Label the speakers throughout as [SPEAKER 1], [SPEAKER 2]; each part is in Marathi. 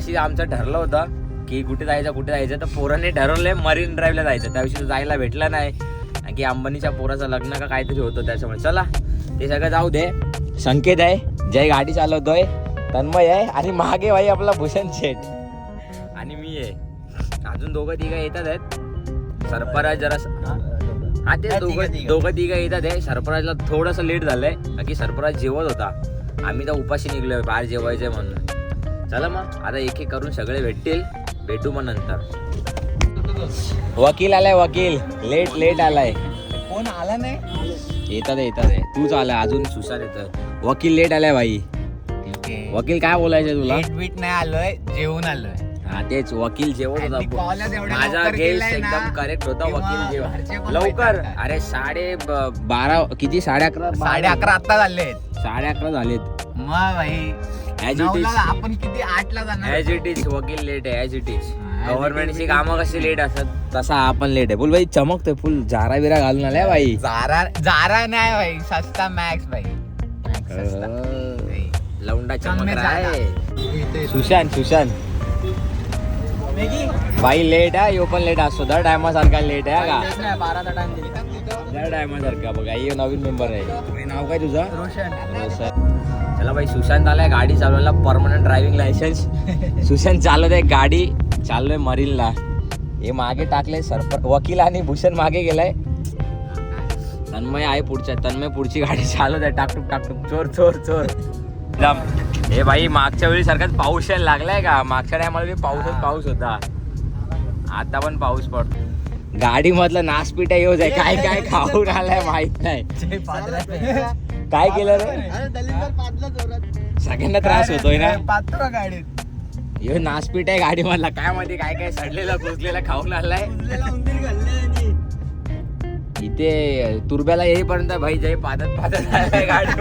[SPEAKER 1] मगाशी आमचं ठरलं होतं की कुठे जायचं तर पोरांनी ठरवलंय मरीन ड्राईव्हला जायचं. त्याविषयी जायला भेटलं नाही की अंबानीच्या पोराचं लग्न का काहीतरी होतं त्याच्यामुळे. चला ते सगळं जाऊ दे. संकेत आहे, जय गाडी चालवतोय, तन्मय आहे आणि मागे भाई आपला भूषण शेठ आणि मी आहे. अजून दोघं तिघं येतात आहेत. सरफराज जरा हा ते दोघं तिघं येतात आहे. सरफराजला थोडंसं लेट झालंय की सरफराज जेवत होता. आम्ही तर उपाशी निघलोय बाहेर जेवायचंय म्हणून. चला मग आता एक एक करून सगळे भेटू मग नंतर. वकील आलाय, वकील लेट आलाय.
[SPEAKER 2] कोण आला नाही?
[SPEAKER 1] येतात आहे. तूच आलाय, अजून सुशांत येतं. वकील लेट आलाय भाई. वकील काय बोलायचं तुला?
[SPEAKER 2] लेट नाही आलोय, जेवून आलोय.
[SPEAKER 1] हा तेच, वकील जेवण होता. माझा गेस एकदम करेक्ट होता. वकील जेवण लवकर. अरे 12:30 किती 11:30
[SPEAKER 2] 11:30 आता झाले.
[SPEAKER 1] 11:30 झालेत.
[SPEAKER 2] मग भाई आपण किती 8ला जाणार.
[SPEAKER 1] ऍज इट इज वकील लेट आहे. ऍज इट इज गव्हर्नमेंटची कामं कशी लेट असतात तसा आपण लेट आहे. बोल भाई चमकतोय फुल. जारा बिरा घालून आलाय भाई.
[SPEAKER 2] जारा नाही भाई, सस्ता मॅक्स भाई.
[SPEAKER 1] लवंडा चमक रहा है. सुशांत भाई लेट आहे. यो पण लेट असतो. दर टायमासारखा लेट आहे का?
[SPEAKER 2] 12चा टाइम दिला.
[SPEAKER 1] दर टायमासारखा बघा. हे नवीन मेंबर आहे. नाव काय तुझं?
[SPEAKER 2] रोशन.
[SPEAKER 1] चला भाई, सुशांत आलाय गाडी चालवायला. Permanent driving licence. सुशांत चालवत आहे गाडी. चाललोय मरीनला. हे मागे टाकले वकील आणि भूषण मागे गेलाय. तन्मय आहे तन्मय पुढची गाडी चालवत आहे. टाकटूक चोर जाम. हे भाई मागच्या वेळी सारखाच पाऊस यायला लागलाय का? मागच्या टायमाला पाऊस होता. आता पण पाऊस पडतो. गाडी मधलं नासपीठ येऊच आहे. काय खाऊन आलाय माहित नाही. काय केलं रे? सगळ्यांना त्रास होतोय ना
[SPEAKER 2] गाडीत.
[SPEAKER 1] हे नासपीठ आहे गाडी मधला. काय मध्ये काय सडलेला कुजलेला खाऊन आलाय. इथे तुरब्याला येईपर्यंत भाई जय पादत आलाय गाडी.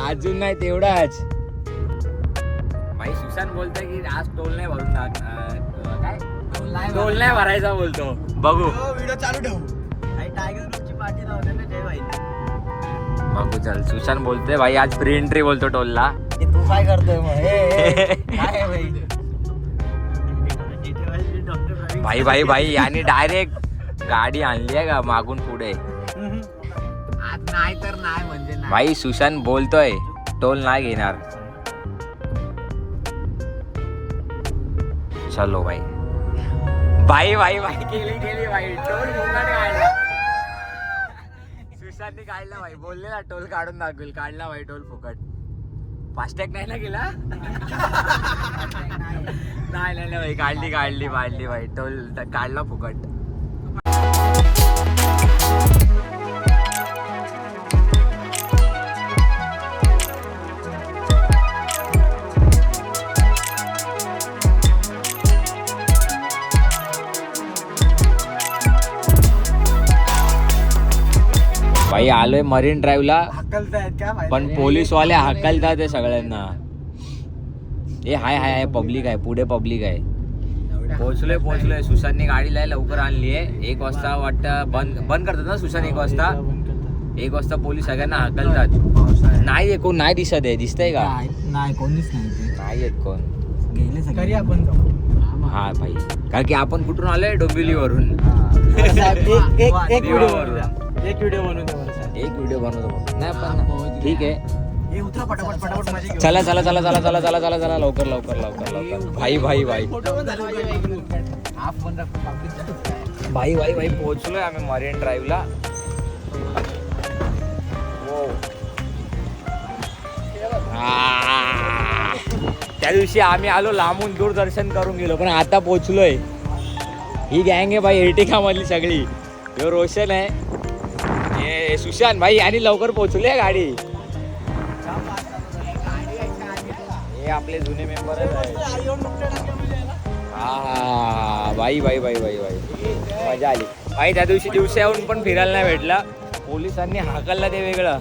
[SPEAKER 1] अजून नाही तेवढाच. भाई सुशांत बोलतोय की आज टोल नाही भरून काय टोल नाही भरायचा बोलतो. बघू
[SPEAKER 2] व्हिडिओ चालू ठेवू. टायगर ग्रुपची पार्टी लावते ना जय भाई.
[SPEAKER 1] बघू चल. सुशांत बोलतोय भाई आज फ्री एंट्री बोलतो टोलला.
[SPEAKER 2] तू काय करतोय मग?
[SPEAKER 1] भाई याने डायरेक्ट गाडी आणली आहे का मागून पुढे?
[SPEAKER 2] नाही तर नाही म्हणजे नाही.
[SPEAKER 1] भाई सुशांत बोलतोय टोल नाही घेणार. चलो भाई केली भाई. टोल काढला. सुशांतने काढला भाई. बोलले ना टोल काढून दाखवेल. काढला भाई टोल फुकट. फास्टॅग नाही ना गेला? नाही भाई काढली भाई. टोल काढला फुकट. भाई आलोय मरीन ड्राईव्हला. पण पोलीसवाले हाकलतात ते सगळ्यांना. हे हाय पब्लिक आहे. पुढे पब्लिक आहे. पोहोचलोय. सुशांतने गाडीला लवकर आणली आहे. 1 वाजता वाटतं बंद करतात ना सुशांत. 1 वाजता पोलीस सगळ्यांना हाकलतात. नाही कोण नाही दिसत आहे. दिसतंय का?
[SPEAKER 2] नाही कोणीच
[SPEAKER 1] नाही येत कोण.
[SPEAKER 2] गेले आपण.
[SPEAKER 1] हा भाई, कारण की आपण कुठून आलोय? डोंबिवलीवरून.
[SPEAKER 2] एक व्हिडिओ बनवतो.
[SPEAKER 1] नाही पण ठीक आहे. चला लवकर. भाई पोहोचलोय आम्ही मरीन ड्राईव्हला. त्या दिवशी आम्ही आलो लांबून दूरदर्शन करून गेलो. पण आता पोहोचलोय. ही गँग आहे भाई एर्टिगा मधली सगळी. ह्यो रोशन आहे. हे सुशांत भाई आणि लवकर पोहोचले गाडी. हे आपले जुने मेंबर आहेत. हा भाई मजा आली भाई. त्या दिवशी दिवसा येऊन पण फिरायला नाही भेटला. पोलिसांनी हाकलला ते वेगळं.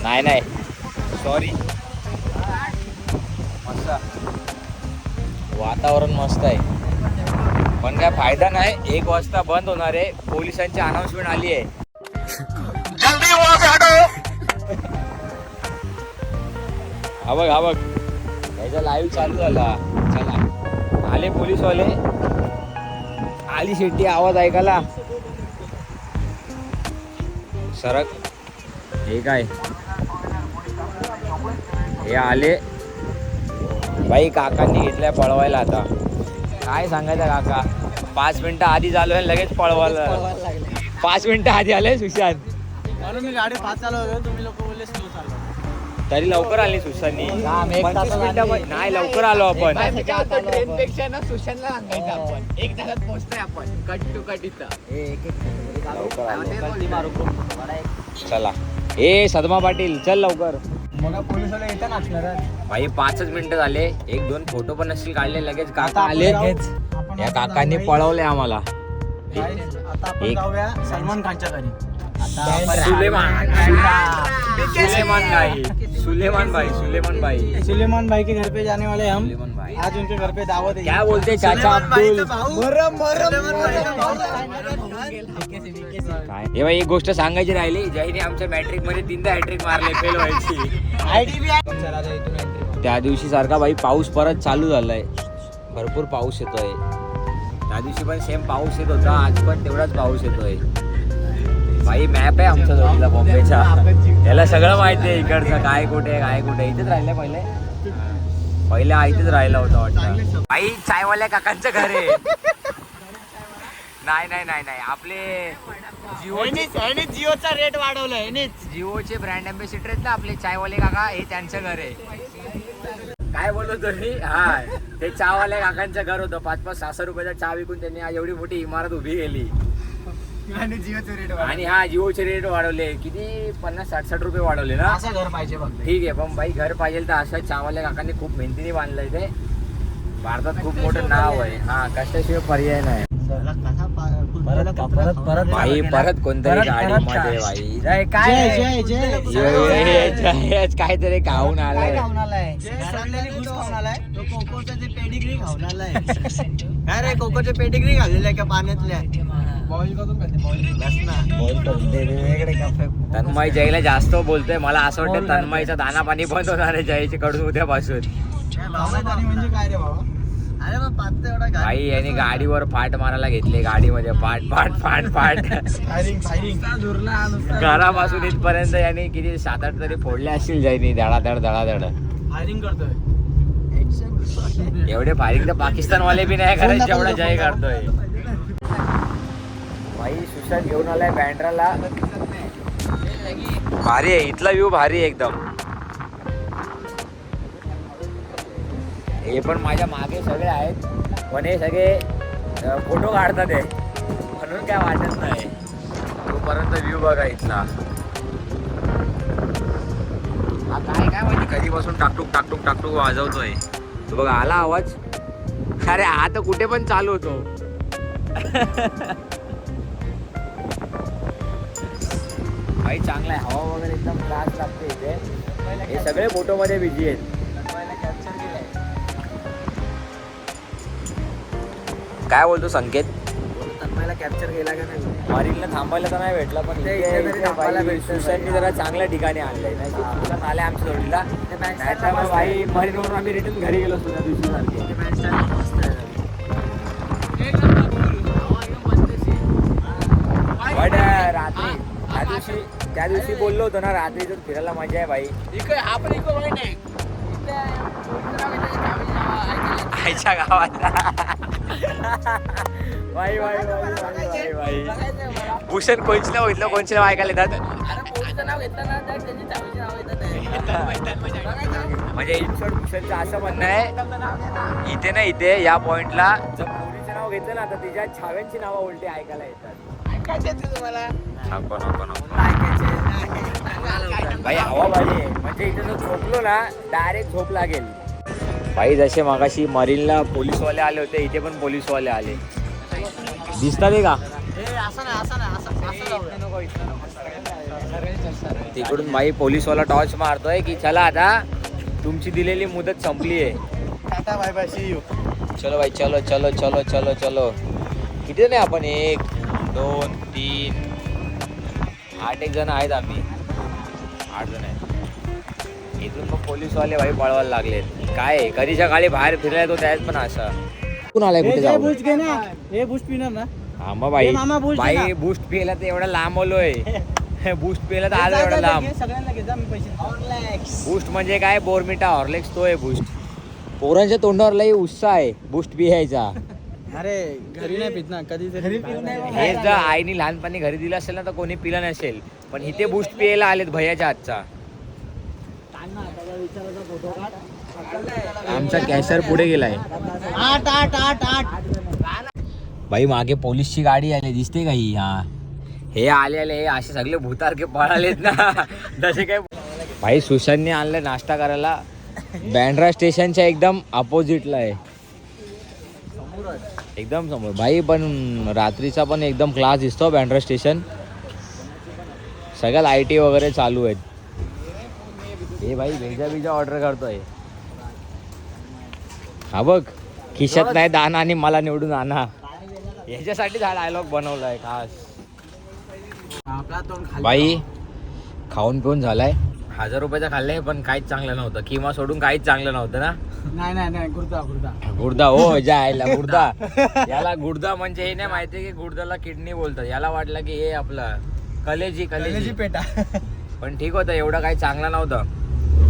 [SPEAKER 1] नाही सॉरी. मस्त वातावरण मस्त आहे. पण काय फायदा नाही. 1 वाजता बंद होणार आहे. पोलिसांची अनाउन्समेंट आली आहे. हा बघ याचा लाईव्ह चालू झाला. चला आले पोलीसवाले. आली शेट्टी आवाज ऐकायला. सरक. हे काय हे आले बाई. काकांनी घेतलाय पळवायला. आता काय सांगायचं काका, 5 मिनिटं आधी झालो आणि लगेच पळवायला. 5 मिनिटं आधी आले सुशांत.
[SPEAKER 2] म्हणून मी गाडी फास्ट चालवतो, तुम्ही लोक बोलले स्लो चालवा.
[SPEAKER 1] तरी लवकर आली सुशांतनी. 25 मिनिटं नाही लवकर आलो आपण.
[SPEAKER 3] ट्रेन पेक्षा ना सुशांतला सांगायचं आपण 1 तासात पोहोचतोय आपण कट टू कट इथं.
[SPEAKER 1] लवकर आलो. चला ए सदमा पाटील चल लवकर.
[SPEAKER 2] मग पोलिसवाले येतात नाचणार.
[SPEAKER 1] भाई 5च मिनिटं झाले. 1-2 फोटो पण नसतील काढले, लगेच काका आले. या काकांनी पळवले आम्हाला.
[SPEAKER 2] आता आपण जाऊया सलमान खानच्या घरी.
[SPEAKER 1] सुलेमान भाई
[SPEAKER 2] सुलेमान भाई के घर पे जाने वाले हम.
[SPEAKER 1] सुलेमान भाई
[SPEAKER 2] आज उनके घर पे दावत है.
[SPEAKER 1] क्या बोलते चाचा अब्दुल. काय हे भाई एक गोष्ट सांगायची राहिली. जयने आमच्या मॅट्रिक मध्ये 3दा हॅट्रिक मारले, फेल व्हायची. त्या दिवशी सारखा भाई पाऊस परत चालू झालाय. भरपूर पाऊस येतोय. त्या दिवशी पण सेम पाऊस येत होता, आज पण तेवढाच पाऊस येतोय. भाई मॅप आहे आमच्या जोडीला बॉम्बेच्या. याला सगळं माहिती आहे इकडचं काय कुठे काय कुठे. इथेच राहिलं पहिले इथेच राहिला होता वाटतं. भाई चायवाल्या काकांचं घर आहे. नाही आपले
[SPEAKER 2] जिओचा रेट वाढवलाय.
[SPEAKER 1] जिओचे ब्रँड अँबॅसिडर आहेत ना आपले चायवाले काका, हे त्यांचं घर आहे. काय बोलतो मी. हा ते चहावाल्या काकांचं घर होतं. 5-6 रुपयाचा चहा विकून त्यांनी आज एवढी मोठी इमारत उभी केली.
[SPEAKER 2] आणि जिओचे रेट
[SPEAKER 1] आणि हा जिओचे रेट वाढवले. किती 50-60 रुपये वाढवले ना.
[SPEAKER 2] असं घर पाहिजे बघ.
[SPEAKER 1] ठीक आहे पण बाई घर पाहिजे तर असं चहावाल्या काकांनी खूप मेहनतीने बांधलंय ते. भारतात खूप मोठं नाव आहे. हा कष्टाशिवाय पर्याय नाही. भाई परत कोणतरी गाडीमध्ये भाई काहीतरी खाऊन आलाय.
[SPEAKER 2] कोकोचे पेडिग्री घाललेलं आहे का पाण्यातल्या.
[SPEAKER 1] तन्मय जयला जास्त बोलतोय. मला असं वाटतं तन्मयचा दाना पाणी बंद होणार आहे जयचे कडून उद्यापासून.
[SPEAKER 2] म्हणजे काय रे बाबा. अरे मग पाच एवढा
[SPEAKER 1] भाई यांनी गाडीवर फाट मारायला घेतले. गाडीमध्ये फाट घरापासून इथपर्यंत यांनी किती 7-8 तरी फोडले असतील जयनी. धडाधड
[SPEAKER 2] फायरिंग करतोय.
[SPEAKER 1] एवढे फायरिंग तर पाकिस्तानवाले बी नाही करत जेवढा जय करतोय. भाई सुशांत घेऊन आलाय बँड्राला. भारी आहे इथला व्ह्यू, भारी आहे एकदम. हे पण माझ्या मागे सगळे आहेत, पण हे सगळे फोटो काढतात आहे म्हणून काय वाटत नाही. तोपर्यंत व्ह्यू बघा इथला. हा काय माहिती कधीपासून टाकटूक वाजवतोय. तो बघा आला आवाज. अरे हा तर कुठे पण चालू होतो. भाई चांगला आहे. हवा वगैरे एकदम क्लास लागते इथे. हे सगळे फोटो मध्ये बिझी आहेत. काय बोलतो संकेत.
[SPEAKER 2] तन्मयला कॅप्चर केला का नाही.
[SPEAKER 1] मरीनला थांबायला तर नाही भेटला, पण सुशांतनी जरा चांगल्या ठिकाणी आणलंय. नाही सुशांत आले आमच्या जोडीला. भाई मरीनवरून आम्ही रिटर्न घरी गेलो त्या दिवशी सारखे. बट रात्री त्या दिवशी बोललो होतो ना, रात्री तर फिरायला मजा आहे भाई. आईच्या गावात भूषण कोणच्या नाव ऐकायला येतात. म्हणजे इन शॉर्ट भूषणचं असं म्हणणं आहे इथे ना इथे या पॉइंटला जर मुलीचं नाव घेतलं ना तर तिच्या छाव्यांची नावं उलटी ऐकायला येतात. भाई हवा भारी आहे. म्हणजे इथे जर झोपलो ना डायरेक्ट झोप लागेल. भाई जसे मगाशी मरीनला पोलीसवाले आले होते, इथे पण पोलीसवाले आले. दिसतात का तिकडून. भाई पोलीसवाला टॉर्च मारतोय की चला आता तुमची दिलेली मुदत संपली आहे.
[SPEAKER 2] टाटा बाय बाय सी यू.
[SPEAKER 1] चलो भाई चलो चलो चलो चलो चलो. किती जण आहे आपण. 1 2 3 8 जण आहेत आम्ही. 8 जण आहेत. इथून मग पोलीसवाले भाई पळवायला लागलेत. काय आहे, कधीच्या काळी बाहेर फिरायला तो त्यात पण असा कोण आलाय कुठे जाऊ.
[SPEAKER 2] बूस्ट घे ना, हे बूस्ट पिणार ना.
[SPEAKER 1] हा मग भाई
[SPEAKER 2] हे मामा boost दे
[SPEAKER 1] भाई
[SPEAKER 2] ना.
[SPEAKER 1] बूस्ट पिला तर एवढा लांब आलोय. बूस्ट पिला तर आज एवढा लांब.
[SPEAKER 2] सगळ्यांना घे जा, मी पैसे.
[SPEAKER 1] बूस्ट म्हणजे काय, बोर्मिटा हॉर्लिक्स तो आहे बूस्ट. पोरांच्या तोंडावर लई उत्साह आहे बूस्ट पियायचा.
[SPEAKER 2] अरे घरी नाही पित ना, कधी घरी पित नाही.
[SPEAKER 1] हे जर आईने लहानपणी घरी दिलं असेल ना तर कोणी पिलं नसेल, पण इथे बूस्ट पियायला आलेत भैयाच्या हातचा. आमचा कॅशर पुढे गेलाय.
[SPEAKER 2] 8
[SPEAKER 1] भाई मागे पोलीसची गाडी आली दिसते का ही. हा हे आले हे असे सगळे भूतारखे पळालेत ना जसे काय. भाई सुशांतने आणलं नाश्ता करायला, बँड्रा स्टेशनच्या एकदम अपोजिटला आहे, एकदम समोर. भाई पण रात्रीचा पण एकदम क्लास दिसतो बँड्रा स्टेशन. सगळ्यात IT वगैरे चालू आहेत. हे भाई भेजा ऑर्डर करतोय. हा बघ, खिशात नाही दाना आणि मला निवडून आणा, याच्यासाठी हा डायलॉग बनवलाय खास.
[SPEAKER 2] आपला तोंड खाली.
[SPEAKER 1] बाई खाऊन पिऊन झालाय. 1000 रुपयाचा खाल्लाय पण काहीच चांगलं नव्हतं. किमा सोडून काहीच चांगलं नव्हतं ना.
[SPEAKER 2] नाही गुर्दा
[SPEAKER 1] गुर्दा हो जायला गुर्दा. याला गुर्दा म्हणजे हे नाही माहिती की गुर्दाला किडनी बोलतात. याला वाटलं की हे आपलं कलेजी
[SPEAKER 2] पेटा.
[SPEAKER 1] पण ठीक होतं, एवढं काही चांगलं नव्हतं,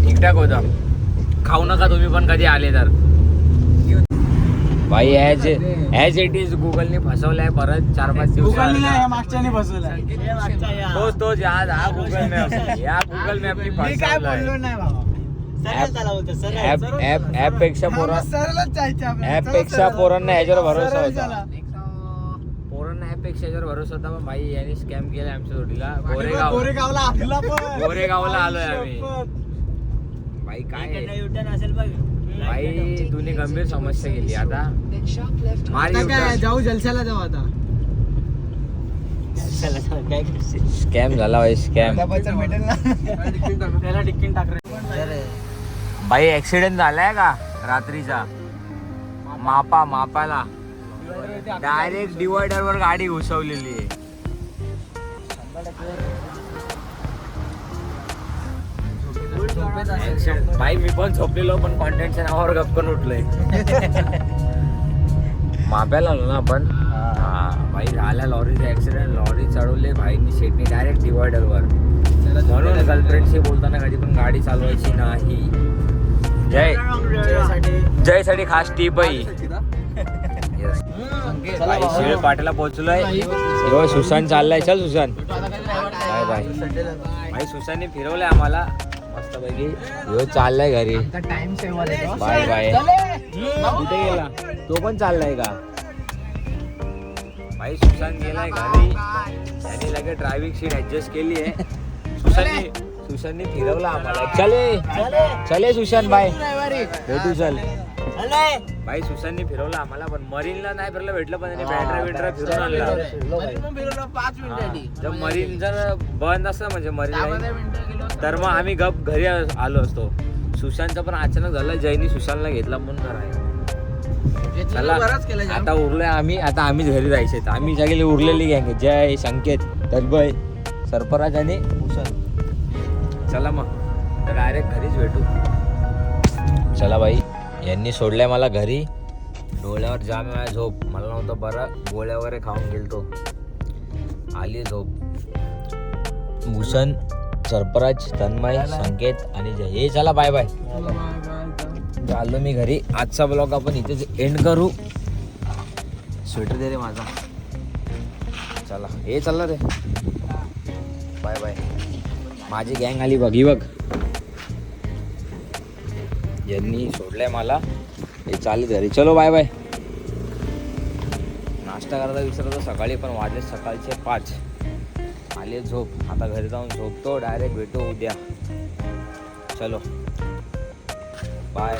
[SPEAKER 1] ठीकठाक होतं. खाऊ नका तुम्ही पण कधी आले तर. भाई ॲज इट इज गुगलने फसवलाय परत 4-5
[SPEAKER 2] गुगलने
[SPEAKER 1] दिवस.
[SPEAKER 2] नाही, मागच्याने बसवलाय.
[SPEAKER 1] तोच आज हा गुगल मॅप, या गुगल मॅपनी
[SPEAKER 2] मी काय बोललो
[SPEAKER 1] फसवलाय.
[SPEAKER 2] नाही बाबा.
[SPEAKER 1] ऍप पेक्षा पोरांना ह्याच्यावर भरोसा होता. पोरांना ऍप पेक्षा ह्याच्यावर भरोसा होता, पण भाई यांनी स्कॅम केलाय आमच्या जोडीला.
[SPEAKER 2] गोरेगावला आपला पण.
[SPEAKER 1] गोरेगावला आलोय आम्ही. भाई काय
[SPEAKER 2] असेल बघ.
[SPEAKER 1] भाई तुम्ही गंभीर समस्या केली. आता मार
[SPEAKER 2] आता काय जाऊ जलशाला जाऊ आता.
[SPEAKER 1] स्कॅम झाला भाई, स्कॅम.
[SPEAKER 2] त्याला टिक्कीन टाक रे.
[SPEAKER 1] भाई ऍक्सिडेंट झालाय का रात्रीचा मापाला डायरेक्ट डिवायडर वर गाडी घुसवलेली आहे. Accident. भाई मी पण झोपलेलो, पण कॉन्टेंटच्या नावावर गप्पन उठलोय. माप्याला आलो ना आपण. हा भाई झाला लॉरीचा ऍक्सिडेंट. लॉरी चढवले भाईनी शेटनी डायरेक्ट डिवायडर वर. म्हणून गर्लफ्रेंडशी बोलताना कधी पण गाडी चालवायची नाही. जय साठी खास टीप आहे. भाई शिळ पाट्याला पोहोचलोय. हो सुशांत चाललाय. चल सुशांत बाय बाय. भाई सुशांतने फिरवलंय आम्हाला मस्त पैकी. हो चाललाय घरी.
[SPEAKER 2] टाइम सेव्ह झाला.
[SPEAKER 1] Bye bye. कुठे गेला तो पण चाललाय का. भाई सुशांत गेलाय घरी. त्याने लगेच ड्रायव्हिंग सीट ऍडजस्ट केली आहे. सुशांतने फिरवलं आम्हाला. चले सुशांत बाय भेटू. चल भाई सुशांतने फिरवलं आम्हाला, पण मरीनला नाही फिरलं भेटलं, पण त्याने बॅटरा फिरून आणला.
[SPEAKER 3] 5 मिनिटांनी.
[SPEAKER 1] जर मरीन जर बंद असतं म्हणजे मरीन तर मग आम्ही गप घरी आलो असतो. सुशांतचं पण अचानक झालं. जयनी सुशांतला घेतला म्हणून आहे. चला आता उरलोय आम्ही. आता आम्हीच घरी जायचे. आम्ही सगळी उरलेली गँग. जय, संकेत, तजबय, सरफराज आणि भूषण. चला मग तर डायरेक्ट घरीच भेटू. चला भाई, यांनी सोडलंय मला घरी. डोळ्यावर जाम वेळा झोप. मला नव्हतं बरं, गोळ्या वगैरे खाऊन गेलतो. आली झोप. भूषण, सरफराज, तन्मय, संकेत आणि जय. हे चला बाय बाय. चाललो मी घरी. आजचा ब्लॉग आपण इथेच एंड करू. स्वेटर दे रे माझा. चला हे चला रे. Bye bye. माझी गँग आली बघ. ही बघ, यांनी सोडलंय मला. हे चालेल घरी. चलो बाय बाय. नाश्ता करायला विचारतो सकाळी, पण वाजले सकाळचे 5. आले झोप. आता घरी जाऊन झोपतो. डायरेक्ट भेटू उद्या. चलो बाय.